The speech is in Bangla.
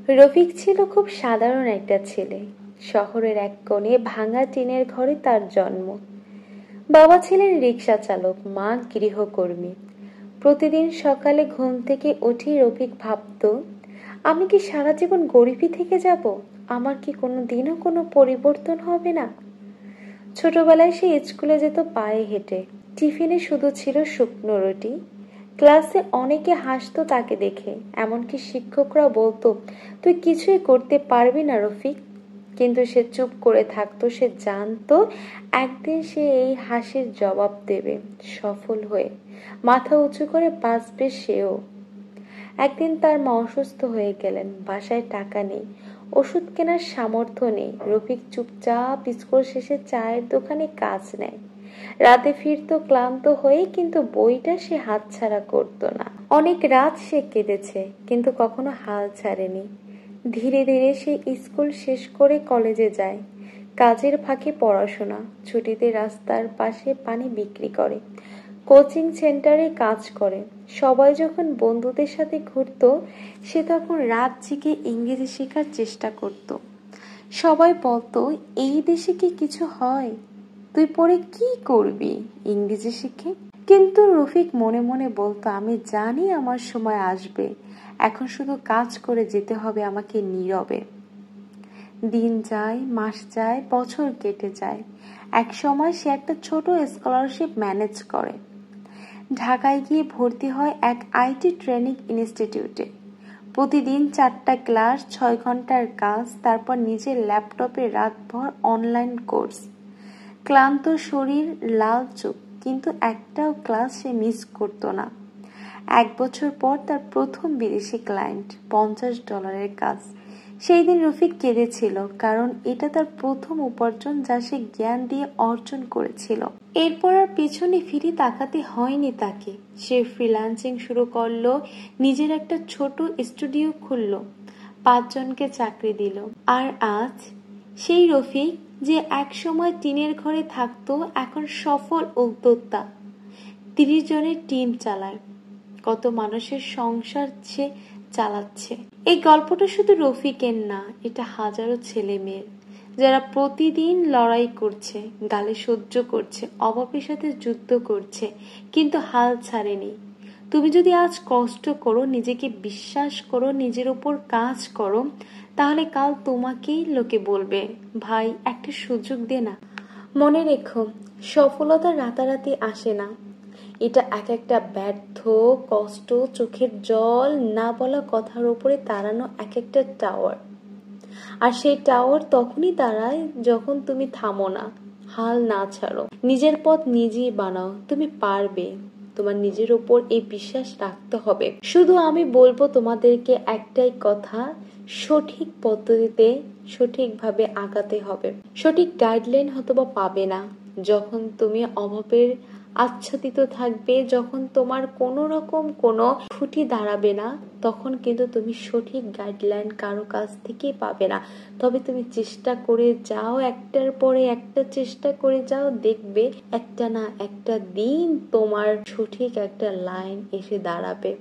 রফিক ছিল খুব সাধারণ একটা ছেলে। শহরের এক কোণে ভাঙা টিনের ঘরে তার জন্ম। বাবা ছিলেন রিকশা চালক, মা গৃহকর্মী। প্রতিদিন সকালে ঘুম থেকে উঠে রফিক ভাবতো, আমি কি সারা জীবন গরিবই থেকে যাব? আমার কি কোনো দিনও কোনো পরিবর্তন হবে না? ছোটবেলায় সে স্কুলে যেত পায়ে হেঁটে। টিফিনে শুধু ছিল শুকনো রুটি। ক্লাসে অনেকে হাসতো তাকে দেখে, এমনকি শিক্ষকরা বলতো, তুই কিছুই করতে পারবি না রফিক। কিন্তু সে চুপ করে থাকতো। সে জানতো একদিন সে এই হাসির জবাব দেবে, সফল হয়ে মাথা উঁচু করে বাঁচবে সেও। একদিন তার মা অসুস্থ হয়ে গেলেন। বাসায় টাকা নেই, ওষুধ কেনার সামর্থ্য নেই। রফিক চুপচাপ স্কুল শেষে চায়ের দোকানে কাজ নেয়। রাতে ফিরতো ক্লান্ত হয়ে, কিন্তু বইটা সে হাতছাড়া করতো না। অনেক রাত সে কেঁদেছে, কিন্তু কখনো হাল ছাড়েনি। ধীরে ধীরে সে স্কুল শেষ করে কলেজে যায়। কাজের ফাঁকে পড়াশোনা। ছুটিতে রাস্তার পাশে পানি বিক্রি করে, কোচিং সেন্টারে কাজ করে। সবাই যখন বন্ধুদের সাথে ঘুরতো, সে তখন রাত জেগে ইংরেজি শেখার চেষ্টা করত। সবাই বলতো, এই দেশে কি কিছু হয়? তুই পরে কি করবি ইংরেজি শিখে? কিন্তু রফিক মনে মনে বলতো, আমি জানি আমার সময় আসবে। এখন শুধু কাজ করে যেতে হবে আমাকে নীরবে। দিন যায়, মাস যায়, বছর কেটে যায়। এক সময় সে একটা ছোট স্কলারশিপ ম্যানেজ করে। ঢাকায় গিয়ে ভর্তি হয় এক আইটি ট্রেনিং ইনস্টিটিউটে। প্রতিদিন 4টা ক্লাস, 6 ঘন্টার কাজ, তারপর নিজের ল্যাপটপে রাতভর অনলাইন কোর্স। ক্লান্ত শরীর, লাল চোখ, কিন্তু একটাও ক্লাস সে মিস করতো না। 1 বছর পর তার প্রথম বিদেশি ক্লায়েন্ট, $50 কাজ। সেই দিন রফিক কেঁদেছিল, কারণ এটা তার প্রথম উপার্জন যা সে জ্ঞান দিয়ে অর্জন করেছিল। এরপর আর পেছনে ফিরে তাকাতে হয়নি তাকে। সে ফ্রিল্যান্সিং শুরু করলো, নিজের একটা ছোট স্টুডিও খুললো, 5 জনকে চাকরি দিল। আর আজ সেই রফিক যে এক সময় টিনের ঘরে থাকতো, এখন সফল উদ্যোক্তা। 30 জনের টিম চালায়, কত মানুষের সংসার সে চালাচ্ছে। এই গল্পটা শুধু রফিকের না, এটা হাজারো ছেলে মেয়ের, যারা প্রতিদিন লড়াই করছে, গালে সহ্য করছে, অভাবের সাথে যুদ্ধ করছে, কিন্তু হাল ছাড়েনি। তুমি যদি আজ কষ্ট করো, নিজেকে বিশ্বাস করো, নিজের উপর কাজ করো, তাহলে কাল তোমাকেই লোকে বলবে, ভাই একটা সুযোগ দে না। মনে রেখো, সফলতা রাতারাতি আসে না। এটা এক একটা ব্যর্থ, কষ্ট, চোখের জল, না বলা কথার উপরে দাঁড়ানো এক একটা টাওয়ার। আর সেই টাওয়ার তখনই দাঁড়ায় যখন তুমি থামো না, হাল না ছাড়ো, নিজের পথ নিজেই বানাও। তুমি পারবে, তোমার নিজের উপর এই বিশ্বাস রাখতে হবে। শুধু আমি বলবো তোমাদেরকে একটাই কথা, সঠিক পদ্ধতিতে সঠিকভাবে আগাতে হবে। সঠিক গাইডলাইন হয়তোবা পাবে না যখন তুমি অভাবের আচ্ছাদিত থাকবে, যখন তোমার কোনো রকম কোনো খুঁটি দাঁড়াবে না, তখন কিন্তু তুমি সঠিক গাইডলাইন কারো কাছ থেকেই পাবে না। তবে তুমি চেষ্টা করে যাও, একটার পরে একটা চেষ্টা করে যাও, দেখবে একটা না একটা দিন তোমার সঠিক একটা লাইন এসে দাঁড়াবে।